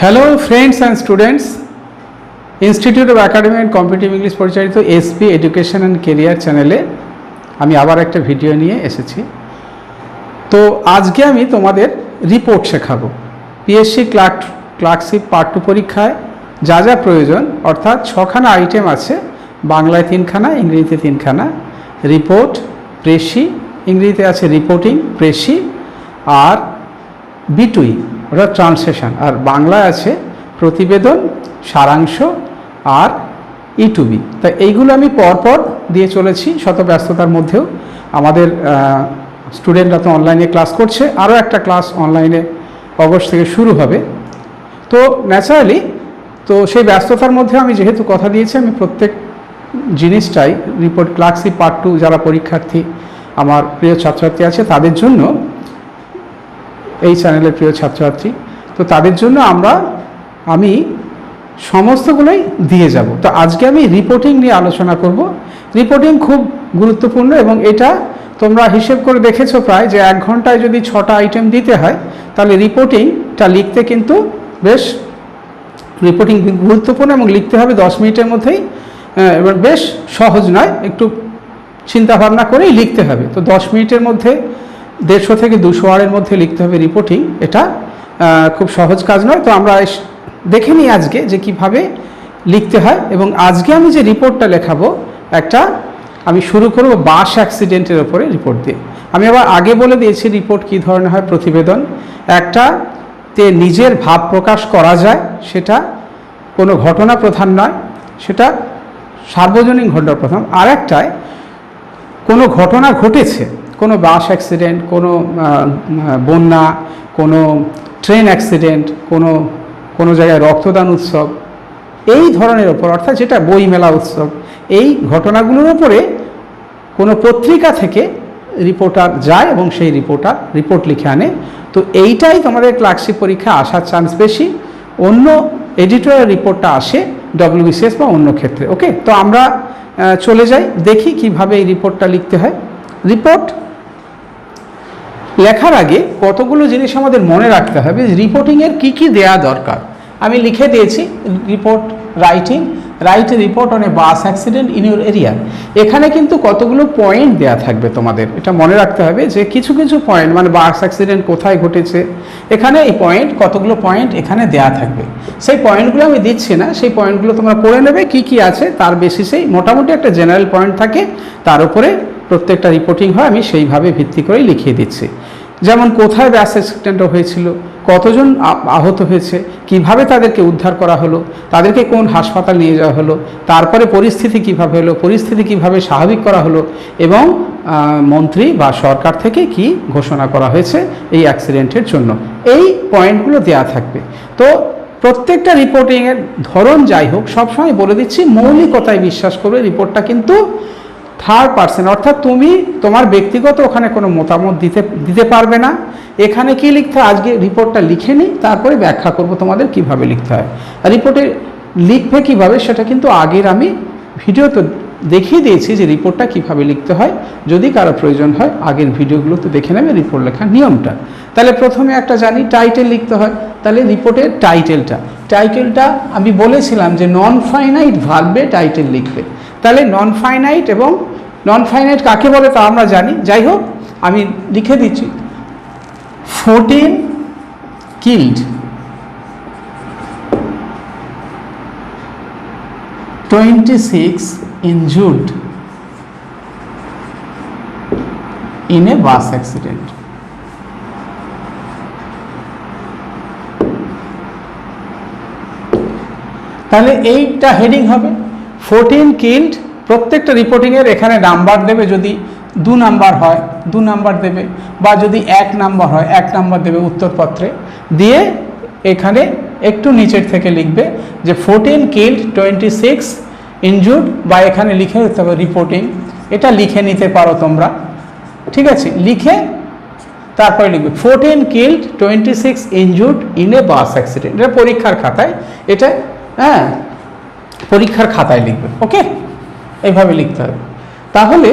Hello friends and students, institute of academy and competitive English পরিচালিত SP education and career চ্যানেলে আমি আবার একটা ভিডিও নিয়ে এসেছি। তো আজকে আমি তোমাদের রিপোর্ট শেখাবো। পিএসসি ক্লার্কশিপ পার্ট 2 পরীক্ষায় যা যা প্রয়োজন, অর্থাৎ 6খানা আইটেম আছে, বাংলায় 3খানা, ইংরেজিতে 3খানা। রিপোর্ট, প্রেসি, ইংরেজিতে আছে রিপোর্টিং, প্রেসি, আর বিটুই অর্থাৎ ট্রান্সলেশন, আর বাংলায় আছে প্রতিবেদন, সারাংশ আর ইটুবি। তাই এইগুলো আমি পরপর দিয়ে চলেছি শত ব্যস্ততার মধ্যেও। আমাদের স্টুডেন্টরা তো অনলাইনে ক্লাস করছে, আরও একটা ক্লাস অনলাইনে অগস্ট থেকে শুরু হবে। তো ন্যাচারালি তো সেই ব্যস্ততার মধ্যে আমি যেহেতু কথা দিয়েছি, আমি প্রত্যেক জিনিসটাই রিপোর্ট ক্লার্কশিপ পার্ট 2 যারা পরীক্ষার্থী আমার প্রিয় ছাত্রছাত্রী আছে তাদের জন্য, এই চ্যানেলের প্রিয় ছাত্রছাত্রী, তো তাদের জন্য আমি সমস্তগুলোই দিয়ে যাব। তো আজকে আমি রিপোর্টিং নিয়ে আলোচনা করব। রিপোর্টিং খুব গুরুত্বপূর্ণ এবং এটা তোমরা হিসেব করে দেখেছো প্রায় যে 1 ঘন্টায় যদি 6টা আইটেম দিতে হয়, তাহলে রিপোর্টিংটা লিখতে কিন্তু বেশ, রিপোর্টিং গুরুত্বপূর্ণ এবং লিখতে হবে 10 মিনিটের মধ্যেই। এবার বেশ সহজ নয়, একটু চিন্তাভাবনা করেই লিখতে হবে। তো 10 মিনিটের মধ্যে 150 থেকে 200 ওয়ার্ডের মধ্যে লিখতে হবে রিপোর্টিং। এটা খুব সহজ কাজ নয়। তো আমরা দেখে নিই আজকে যে কিভাবে লিখতে হয়। এবং আজকে আমি যে রিপোর্টটা লেখাবো, আমি শুরু করব বাস অ্যাক্সিডেন্টের ওপরে রিপোর্ট দিয়ে। আমি আবার আগে বলে দিয়েছি রিপোর্ট কী ধরনের হয়। প্রতিবেদন, একটাতে নিজের ভাব প্রকাশ করা যায়, সেটা কোনো ঘটনা প্রধান নয়, সেটা সার্বজনীন ঘটনা প্রধান। আর একটায় কোনো ঘটনা ঘটেছে, কোনো বাস অ্যাক্সিডেন্ট, কোনো বন্যা, কোনো ট্রেন অ্যাক্সিডেন্ট, কোনো জায়গায় রক্তদান উৎসব, এই ধরনের ওপর, অর্থাৎ যেটা বইমেলা উৎসব, এই ঘটনাগুলোর ওপরে কোনো পত্রিকা থেকে রিপোর্টার যায় এবং সেই রিপোর্ট লিখে আনে। তো এইটাই তোমাদের ক্লার্কশিপ পরীক্ষা আসার চান্স বেশি। অন্য এডিটোরিয়াল রিপোর্টটা আসে ডব্লিউবিসিএস বা অন্য ক্ষেত্রে। ওকে, তো আমরা চলে যাই, দেখি কিভাবে এই রিপোর্টটা লিখতে হয়। রিপোর্ট লেখার আগে কতগুলো জিনিস আমাদের মনে রাখতে হবে। রিপোর্টিংয়ের কী কী দেওয়া দরকার আমি লিখে দিয়েছি। Report write a report on a bus accident in your area. এখানে কিন্তু কতগুলো পয়েন্ট দেওয়া থাকবে, তোমাদের এটা মনে রাখতে হবে যে কিছু কিছু পয়েন্ট, মানে বাস অ্যাক্সিডেন্ট কোথায় ঘটেছে, এখানে এই পয়েন্ট, কতগুলো পয়েন্ট এখানে দেওয়া থাকবে। সেই পয়েন্টগুলো আমি দিচ্ছি না, সেই পয়েন্টগুলো তোমরা পড়ে নেবে কি কি আছে তার বেসিসেই। মোটামুটি একটা জেনারেল পয়েন্ট থাকে, তার উপরে প্রত্যেকটা রিপোর্টিং হয়। আমি সেইভাবে ভিত্তি করেই লিখিয়ে দিচ্ছি। যেমন কোথায় বাস অ্যাক্সিডেন্ট হয়েছিল, কতজন আহত হয়েছে, কিভাবে তাদেরকে উদ্ধার করা হলো, তাদেরকে কোন হাসপাতাল নিয়ে যাওয়া হলো, তারপরে পরিস্থিতি কিভাবে হলো, পরিস্থিতি কিভাবে স্বাভাবিক করা হলো, এবং মন্ত্রী বা সরকার থেকে কি ঘোষণা করা হয়েছে এই অ্যাক্সিডেন্টের জন্য। এই পয়েন্টগুলো দেওয়া থাকবে। তো প্রত্যেকটা রিপোর্টিংয়ের ধরন যাই হোক, সবসময় বলে দিচ্ছি মৌলিকতায় বিশ্বাস করবে। রিপোর্টটা কিন্তু থার্ড পার্সন, অর্থাৎ তুমি তোমার ব্যক্তিগত ওখানে কোনো মতামত দিতে পারবে না। এখানে কি লিখতে হয়, আজকে রিপোর্টটা লিখে নিই, তারপরে ব্যাখ্যা করব তোমাদের কিভাবে লিখতে হয়। আর রিপোর্টে লিখবে কিভাবে সেটা কিন্তু আগের আমি ভিডিও তো দেখিয়ে দিয়েছি যে রিপোর্টটা কিভাবে লিখতে হয়। যদি কারো প্রয়োজন হয় আগের ভিডিওগুলোতে দেখে নেবে রিপোর্ট লেখার নিয়মটা। তাহলে প্রথমে একটা জানি টাইটেল লিখতে হয়। তাহলে রিপোর্টের টাইটেলটা আমি বলেছিলাম যে নন ফাইনাইট ভার্বে টাইটেল লিখবে। তাহলে নন ফাইনাইট, এবং নন ফাইনাইট কাকে বলে তা আমরা জানি। যাই হোক, আমি লিখে দিচ্ছি 14 killed, 26 injured in a bus accident. তাহলে এইটা হেডিং হবে 14 killed। প্রত্যেকটা রিপোর্টিংয়ের এখানে নাম্বার দেবে, যদি 2 নাম্বার হয় 2 নাম্বার দেবে, বা যদি 1 নাম্বার হয় 1 নাম্বার দেবে উত্তরপত্রে দিয়ে। এখানে একটু নিচের থেকে লিখবে যে 14 killed 26 injured, বা এখানে লিখে দিতে হবে রিপোর্টিং। এটা লিখে নিতে পারো তোমরা, ঠিক আছে। লিখে তারপরে লিখবে 14 killed 26 injured in a bus accident। এটা পরীক্ষার খাতায়, এটা পরীক্ষার খাতায় লিখবে। ওকে, এইভাবে লিখতে হবে। তাহলে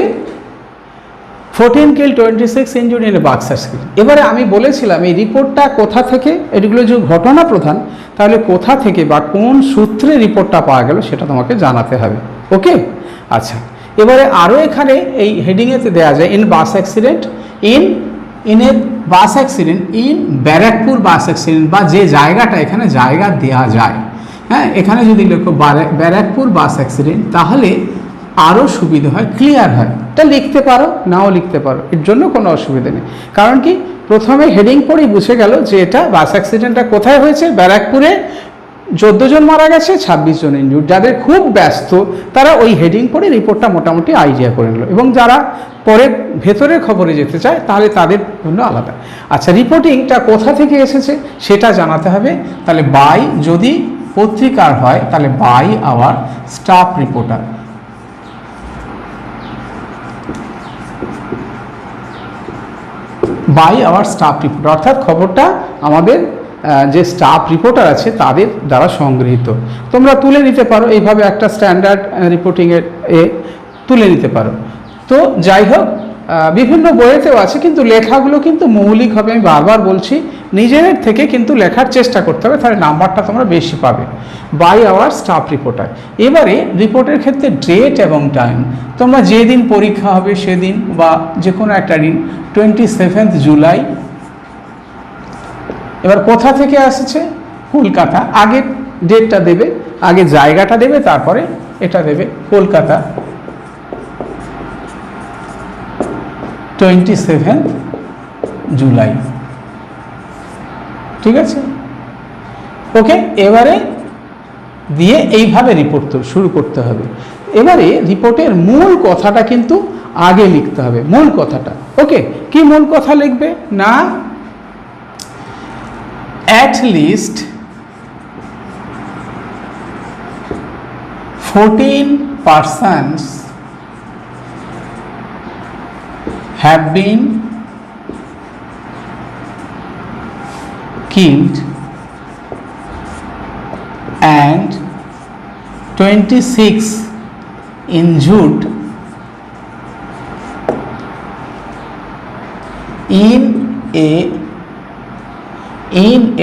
14 কিল 26 injured in a Buxar skill. এবারে আমি বলেছিলাম এই রিপোর্টটা কোথা থেকে, এগুলো যে ঘটনা প্রধান, তাহলে কোথা থেকে বা কোন সূত্রে রিপোর্টটা পাওয়া গেল সেটা তোমাকে জানাতে হবে। ওকে, আচ্ছা, এবারে আরও এখানে এই হেডিংয়েতে দেওয়া যায় in bus accident, in a bus accident in Barrackpore bus accident, বা যে জায়গাটা এখানে জায়গা দেওয়া যায়। হ্যাঁ, এখানে যদি লেখো ব্যারাকপুর বাস অ্যাক্সিডেন্ট তাহলে আরও সুবিধা হয়, ক্লিয়ার হয়। এটা লিখতে পারো, নাও লিখতে পারো, এর জন্য কোনো অসুবিধা নেই। কারণ কি, প্রথমে হেডিং পড়েই বুঝে গেল যে এটা বাস অ্যাক্সিডেন্টটা কোথায় হয়েছে, ব্যারাকপুরে। 14 জন মারা গেছে, 26 জন ইনজুর্ড। যাদের খুব ব্যস্ত তারা ওই হেডিং পড়ে রিপোর্টটা মোটামুটি আইডিয়া করে নিল, এবং যারা পরে ভেতরের খবরে যেতে চায় তাহলে তাদের জন্য আলাদা। আচ্ছা, রিপোর্টিংটা কোথা থেকে এসেছে সেটা জানাতে হবে। তাহলে বাই, যদি পত্রিকার হয় তাহলে by our staff reporter. By our staff reporter, অর্থাৎ খবরটা আমাদের যে স্টাফ রিপোর্টার আছে তাদের দ্বারা সংগৃহীত। তোমরা তুলে নিতে পারো এইভাবে, একটা স্ট্যান্ডার্ড রিপোর্টিংয়ের তুলে নিতে পারো। তো যাই হোক, বিভিন্ন বইয়েতেও আছে, কিন্তু লেখাগুলো কিন্তু মৌলিক হবে। আমি বারবার বলছি, নিজেদের থেকে কিন্তু লেখার চেষ্টা করতে হবে, তাহলে নাম্বারটা তোমরা বেশি পাবে। By our staff reporter. এবারে রিপোর্টের ক্ষেত্রে ডেট এবং টাইম, তোমরা যেদিন পরীক্ষা হবে সেদিন বা যে কোনো একটা দিন, 27 জুলাই। এবার কোথা থেকে আসছে, কলকাতা। আগে ডেটটা দেবে, আগে জায়গাটা দেবে, তারপরে এটা দেবে, কলকাতা 27 জুলাই। ঠিক আছে, ওকে। এবারে দিয়ে এইভাবে রিপোর্ট শুরু করতে হবে। এবারে রিপোর্টের মূল কথাটা কিন্তু আগে লিখতে হবে, মূল কথাটা। ওকে, কি মূল কথা লিখবে না, at least 14 persons have been killed and 26 injured in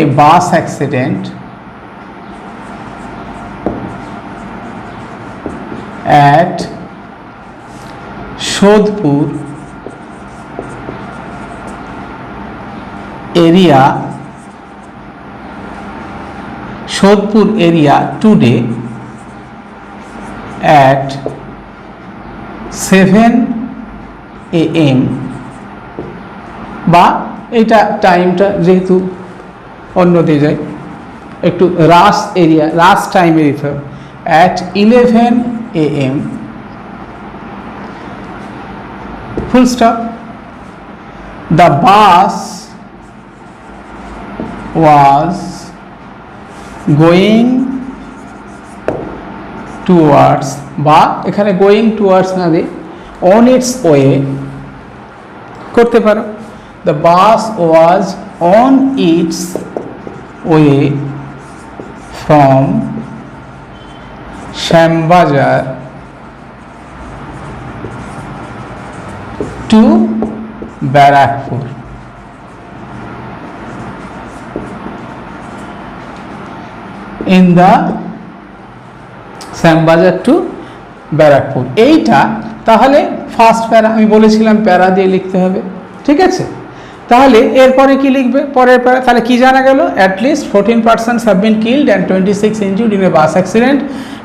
a bus accident at Shodhpur area today at 7 AM, বা এটা টাইমটা যেহেতু অন্য দিয়ে যায়, একটু রাশ টাইমে দিতে হবে, at 11 AM, full stop. The bus was going towards, বা এখানে গোয়িং টুয়ার্ডস না দিয়ে অন ইটস ওয়ে করতে পারো। The bus was on its way from Shyambazar to Barrackpore. In the Shyambazar to Barrackpore. এইটা তাহলে ফার্স্ট প্যারা, আমি বলেছিলাম প্যারা দিয়ে লিখতে হবে। ঠিক আছে, তাহলে এরপরে কি লিখবে, পরের প্যারা। তাহলে কি জানা গেল, at least 14 persons have been killed and 26 injured in a bus accident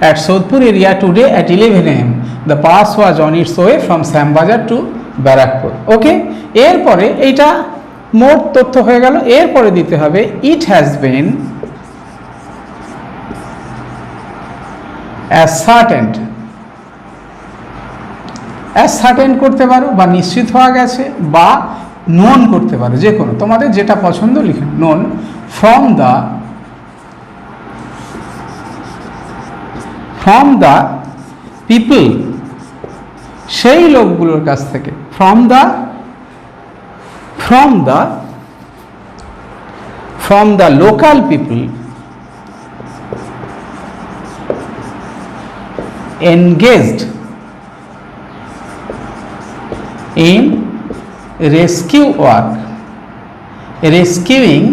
at Shodhpur area today at 11 AM. The bus was on its way from Sambazar to Barrackpore. Okay, এরপরে এইটা মোট তথ্য হয়ে গেল। এরপরে দিতে হবে ইট হ্যাজ বিন অ্যাসার্টেন্ড করতে পারো, বা নিশ্চিত হওয়া গেছে, বা নোন করতে পারো, যে কোনো তোমাদের যেটা পছন্দ লিখে। নোন ফ্রম দ্য পিপল, সেই লোকগুলোর কাছ থেকে। From the local people engaged in rescue work, rescuing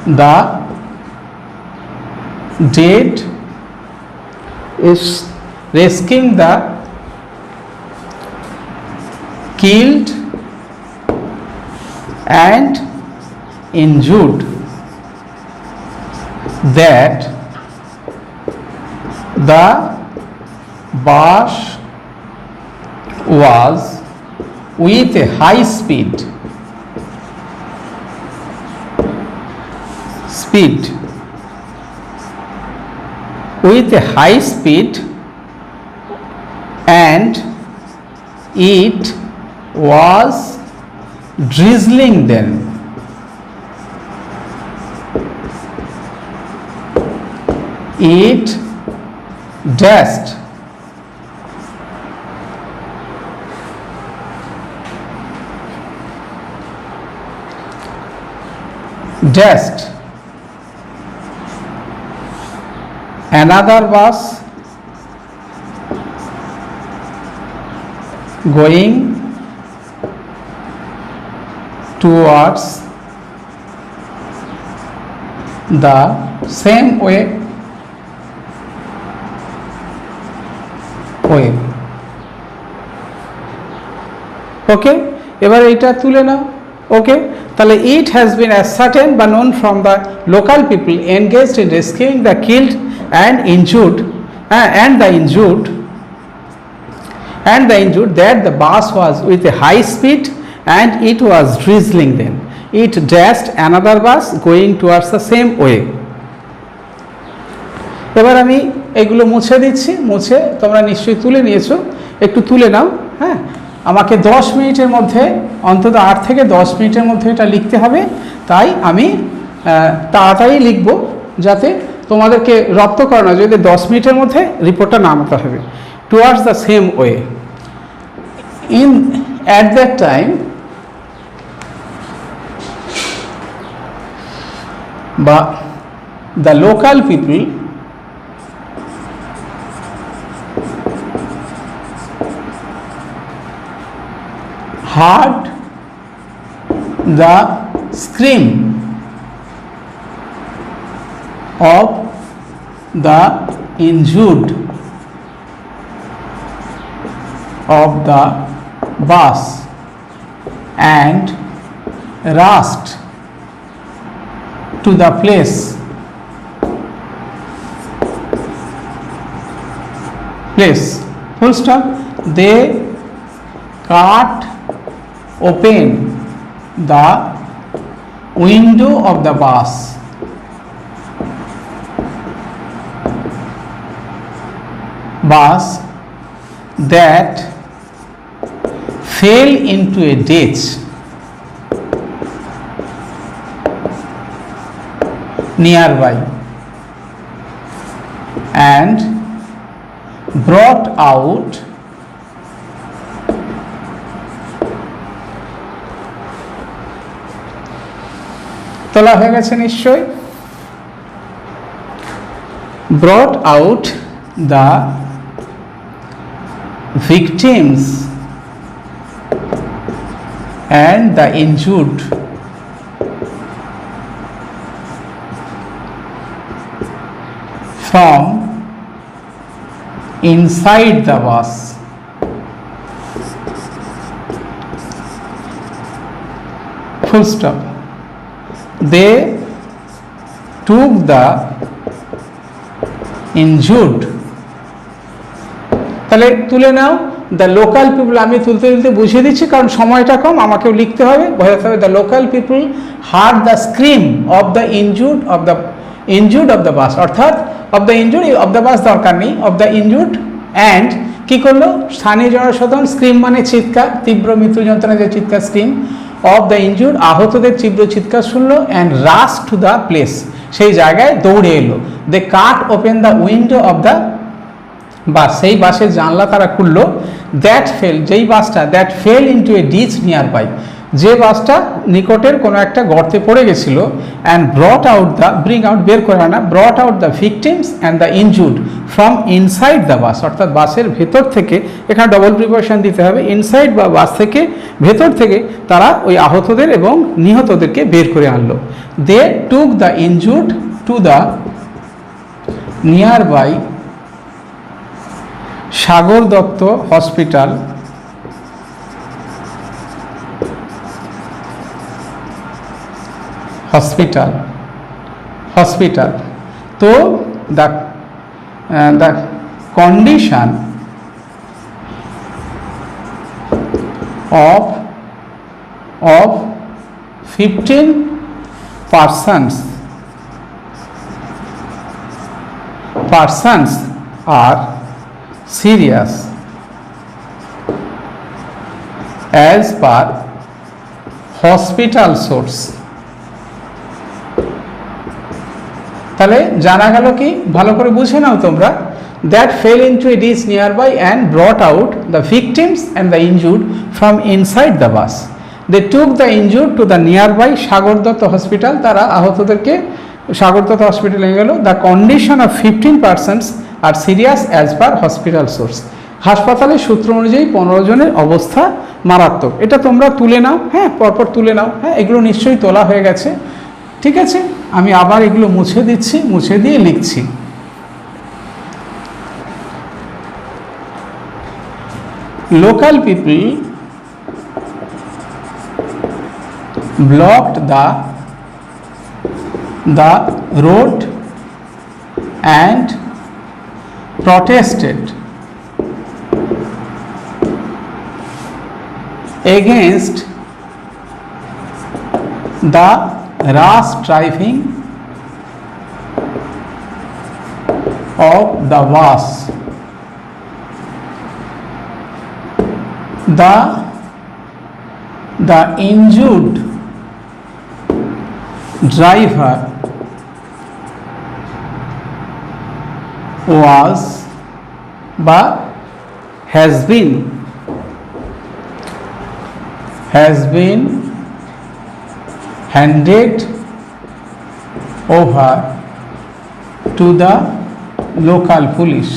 the dead, is rescuing the killed and injured, that the bus was with a high speed with a high speed and it was drizzling then. It dashed another bus going towards the same way. Okay, এবার এইটা তুলে নাও। Okay, তাহলে it has been ascertain বা known from the local people engaged in rescuing the killed and injured that the bus was with a high speed and it was drizzling then. It dashed another bus going towards the same way. এবার আমি এগুলো মুছে দিচ্ছি, মুছে তোমরা নিশ্চয়ই তুলে নিয়েছো, একটু তুলে নাও। হ্যাঁ, আমাকে 10 মিনিটের মধ্যে, অন্তত 8 থেকে 10 মিনিটের মধ্যে এটা লিখতে হবে, তাই আমি তাড়াতাড়ি লিখব যাতে তোমাদেরকে রপ্ত করানো, যদি 10 মিনিটের মধ্যে রিপোর্টটা নামাতে হবে। Towards the same way, at that time but the local people heard the scream of the injured of the bus and rushed to the place full stop. They cut open the window of the bus that fell into a ditch nearby and brought out তোলা হয়ে গেছে নিশ্চয়। brought out the victims and the injured from inside the bus. Full stop. They took the injured. তাহলে তুলে নাও, the local people, আমি তুলতে বুঝিয়ে দিচ্ছি কারণ সময়টা কম, আমাকেও লিখতে হবে, বোঝাতে হবে। The local people heard the scream of the injured of the bus, অর্থাৎ of the injured, of the bus দরকার নেই, অফ দ্য ইনজুর্ড অ্যান্ড কি করলো, স্থানীয় জনসাধারণ, স্ক্রিম মানে চিৎকার, তীব্র মৃত্যু যন্ত্রণা যে চিৎকার, স্ক্রিম অফ দ্য ইনজুর্ড, আহতদের তীব্র চিৎকার শুনলো, and rush to the place, সেই জায়গায় দৌড়ে এলো। They cut open the window of the bus, সেই বাসের জানলা তারা খুললো। দ্যাট ফেল, যেই বাসটা, that fell into a ditch nearby, যে বাসটা নিকটের কোনো একটা গর্তে পড়ে গেছিল, অ্যান্ড বের করে আনা, ব্রট out the victims and the injured from inside the bus, অর্থাৎ বাসের ভেতর থেকে, এখানে ডবল প্রিপারেশন দিতে হবে, ইনসাইড বা বাস থেকে, ভেতর থেকে তারা ওই আহতদের এবং নিহতদেরকে বের করে আনলো। They took the injured to the nearby Sagar Dutta hospital তো the condition of 15 persons are serious as per hospital source। তাহলে জানা গেল কি, ভালো করে বুঝে নাও তোমরা, that fell into a ditch nearby and brought out the victims and the injured from inside the bus. They took the injured to the nearby Sagar Dutta hospital, তারা আহতদেরকে সাগর দত্ত হসপিটালে নিয়ে গেল। The condition of 15 persons are serious as per hospital source। হাসপাতালের সূত্র অনুযায়ী 15 জনের অবস্থা মারাত্মক। এটা তোমরা তুলে নাও, হ্যাঁ, পরপর তুলে নাও, হ্যাঁ, এগুলো নিশ্চয়ই তোলা হয়ে গেছে, ঠিক আছে। আমি আবার এগুলো মুছে দিচ্ছি, মুছে দিয়ে লিখছি। Local people blocked the road and protested against the rash driving of the bus. The injured driver was has been handed over to the local police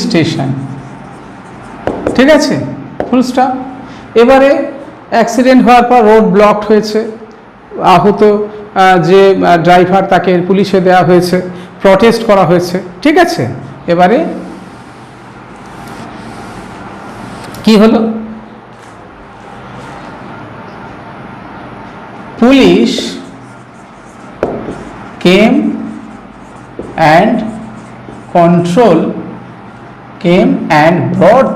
station, ঠিক আছে, ফুল স্টপ। এবারে অ্যাক্সিডেন্ট হওয়ার পর রোড ব্লকড হয়েছে, আহত যে driver তাকে পুলিশে দেওয়া হয়েছে, প্রটেস্ট করা হয়েছে, ঠিক আছে। এবারে কি হলো, police came and brought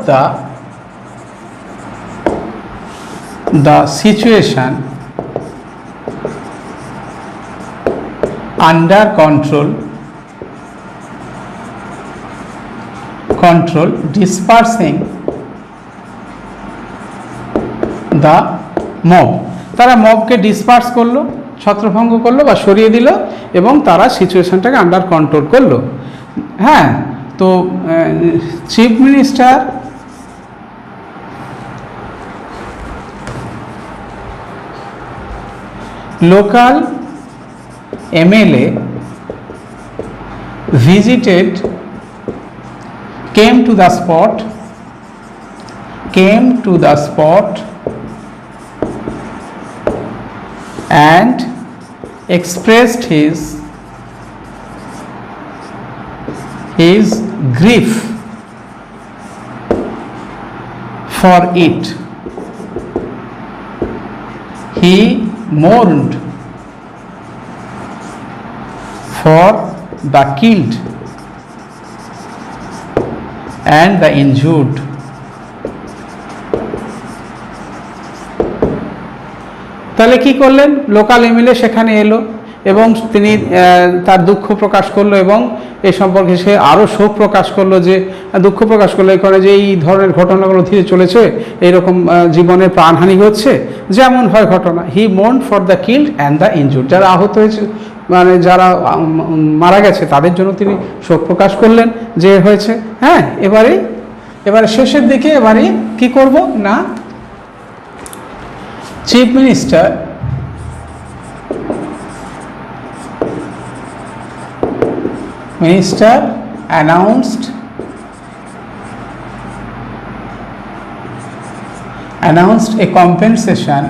the situation under control, dispersing the mob। তারা মবকে ডিসপার্স করলো, ছত্রভঙ্গ করলো বা সরিয়ে দিল, এবং তারা সিচুয়েশনটাকে আন্ডার কন্ট্রোল করলো। হ্যাঁ, তো chief minister local MLA came to the spot and expressed his grief for it. He mourned for the killed and the injured। তাহলে কি করলেন, লোকাল এমএলএ সেখানে এলো এবং তিনি তার দুঃখ প্রকাশ করলো, এবং এ সম্পর্কে সে আরও শোক প্রকাশ করলো, যে দুঃখ প্রকাশ করলো এখানে যে এই ধরনের ঘটনাগুলো ধীরে চলেছে, এইরকম জীবনের প্রাণহানি হচ্ছে, যেমন হয় ঘটনা। He mourn for the killed and the injured, যারা আহত হয়েছে, মানে যারা মারা গেছে, তাদের জন্য তিনি শোক প্রকাশ করলেন যে হয়েছে। হ্যাঁ, এবারে এবারে শেষের দিকে এবারে কি করব না, chief minister announced a compensation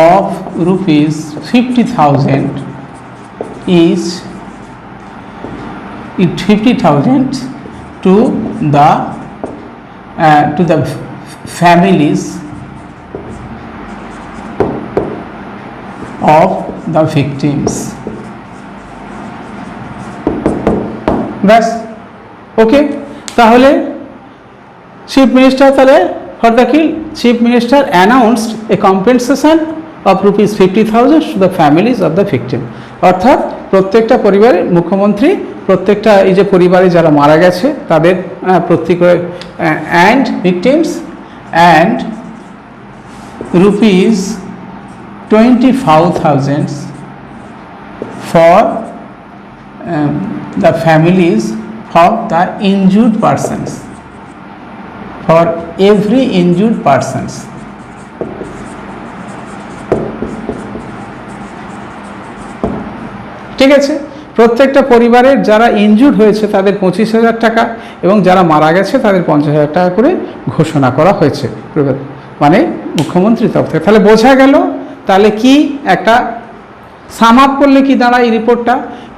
of rupees 50,000 each, 50,000 to the families of the victims. ব্যাস, ওকে। তাহলে চিফ মিনিস্টার তাহলে for the kill, chief minister announced A compensation of rupees 50,000 to the families of the victim. অর্থাৎ প্রত্যেকটা পরিবারে মুখ্যমন্ত্রী প্রত্যেকটা এই যে পরিবারে যারা মারা গেছে তাদের প্রত্যেকের and victims and rupees 25,000 for the families of the injured persons, for every injured persons. ঠিক আছে, প্রত্যেকটা পরিবারের যারা ইনজুর্ড হয়েছে তাদের 25,000 টাকা এবং যারা মারা গেছে তাদের 50,000 টাকা করে ঘোষণা করা হয়েছে মানে মুখ্যমন্ত্রীর তরফ থেকে। তাহলে বোঝা গেল তাহলে কি একটা সাম আপ করলে কি দাঁড়ায় এই রিপোর্টটা।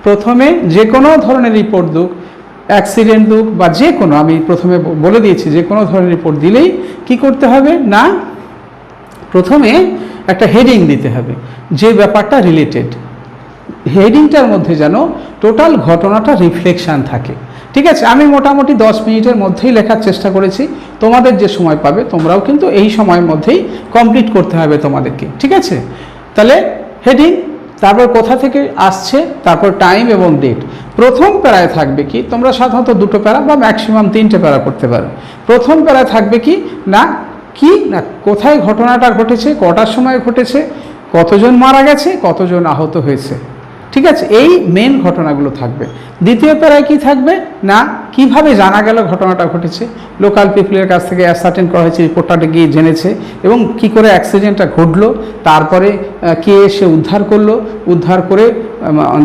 প্রথমে যে কোনো ধরনের রিপোর্ট দুক, অ্যাক্সিডেন্ট দুক বা যে কোনো, আমি প্রথমে বলে দিয়েছি যে কোনো ধরনের রিপোর্ট দিলেই কি করতে হবে না, প্রথমে একটা হেডিং দিতে হবে যে ব্যাপারটা রিলেটেড, হেডিংটার মধ্যে যেন টোটাল ঘটনাটা রিফ্লেকশান থাকে। ঠিক আছে, আমি মোটামুটি 10 মিনিটের মধ্যেই লেখার চেষ্টা করেছি, তোমাদের যে সময় পাবে তোমরাও কিন্তু এই সময়ের মধ্যেই কমপ্লিট করতে হবে তোমাদেরকে। ঠিক আছে, তাহলে হেডিং, তারপর কোথা থেকে আসছে, তারপর টাইম এবং ডেট। প্রথম প্যারায় থাকবে কি, তোমরা সাধারণত 2টো প্যারা বা ম্যাক্সিমাম 3টে প্যারা করতে পারো। প্রথম প্যারায় থাকবে কি না, কোথায় ঘটনাটা ঘটেছে, কটার সময় ঘটেছে, কতজন মারা গেছে, কতজন আহত হয়েছে। ঠিক আছে, এই মেন ঘটনাগুলো থাকবে। দ্বিতীয় প্যারায় কি থাকবে না, কিভাবে জানা গেল ঘটনাটা ঘটেছে, লোকাল পিপলের কাছ থেকে অ্যাসার্টেন করা হয়েছে, রিপোর্টটা গিয়ে জেনেছে এবং কি করে অ্যাক্সিডেন্টটা ঘটলো, তারপরে কে এসে উদ্ধার করলো, উদ্ধার করে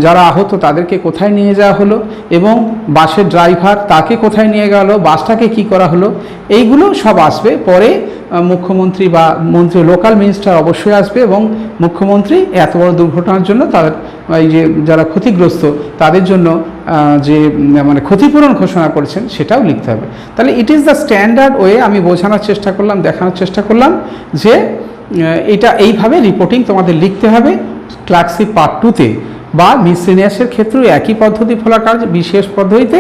যারা আহত তাদেরকে কোথায় নিয়ে যাওয়া হলো এবং বাসের ড্রাইভার তাকে কোথায় নিয়ে গেল, বাসটাকে কি করা হলো, এইগুলো সব আসবে পরে। মুখ্যমন্ত্রী বা মন্ত্রী, লোকাল মিনিস্টার অবশ্যই আসবে এবং মুখ্যমন্ত্রী এত বড় দুর্ঘটনার জন্য তাদের এই যে যারা ক্ষতিগ্রস্ত তাদের জন্য যে মানে ক্ষতিপূরণ ঘোষণা করেছেন সেটাও লিখতে হবে। তাহলে it is the standard way, আমি বোঝানোর চেষ্টা করলাম, দেখানোর চেষ্টা করলাম যে এটা এইভাবে রিপোর্টিং তোমাদের লিখতে হবে। ক্লার্কশিপ পার্ট 2-তে বা মিসসেলিনিয়াসের ক্ষেত্রেও একই পদ্ধতি ফলার কাজ, বিশেষ পদ্ধতিতে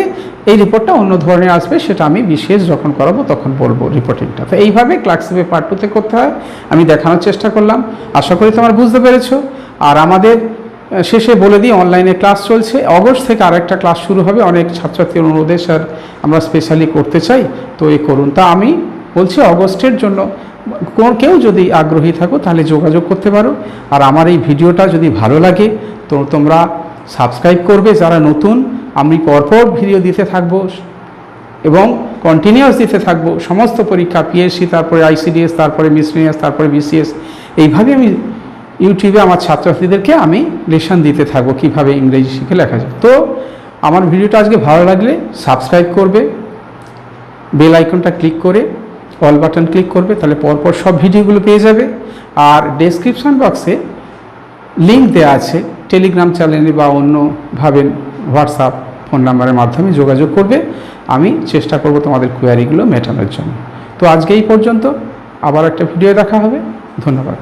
এই রিপোর্টটা অন্য ধরনের আসবে, সেটা আমি বিশেষ যখন করাবো তখন বলবো রিপোর্টিংটা। তো এইভাবে ক্লার্কশিপের পার্ট 2-তে করতে হয়, আমি দেখানোর চেষ্টা করলাম। আশা করি তোমরা বুঝতে পেরেছো। আর আমাদের শেষে বলে দিই, অনলাইনে ক্লাস চলছে, অগস্ট থেকে আরেকটা ক্লাস শুরু হবে। অনেক ছাত্রছাত্রীর অনুরোধে স্যার আমরা স্পেশালি করতে চাই, তো এই করুন। তা আমি বলছি অগস্টের জন্য কেউ যদি আগ্রহী থাকো তাহলে যোগাযোগ করতে পারো। আর আমার এই ভিডিওটা যদি ভালো লাগে তো তোমরা সাবস্ক্রাইব করবে যারা নতুন। আমি পরপর ভিডিও দিতে থাকবো এবং কন্টিনিউয়াস দিতে থাকবো সমস্ত পরীক্ষা, পিএসসি, তারপরে আইসিডিএস, তারপরে মিসসেলিনিয়াস, তারপরে বিসিএস। এইভাবে আমি ইউটিউবে আমার ছাত্রছাত্রীদেরকে আমি লেসন দিতে থাকবো কীভাবে ইংরেজি শিখে লেখা যায়। তো আমার ভিডিওটা আজকে ভালো লাগলে সাবস্ক্রাইব করবে, বেল আইকনটা ক্লিক করে অল বাটন ক্লিক করবে, তাহলে পরপর সব ভিডিওগুলো পেয়ে যাবে। আর ডেসক্রিপশন বক্সে লিঙ্ক দেওয়া আছে টেলিগ্রাম চ্যানেলে বা অন্যভাবে হোয়াটসঅ্যাপ ফোন নাম্বারের মাধ্যমে যোগাযোগ করবে। আমি চেষ্টা করব তোমাদের কোয়ারিগুলো মেটানোর জন্য। তো আজকে এই পর্যন্ত, আবার একটা ভিডিও দেখা হবে। ধন্যবাদ।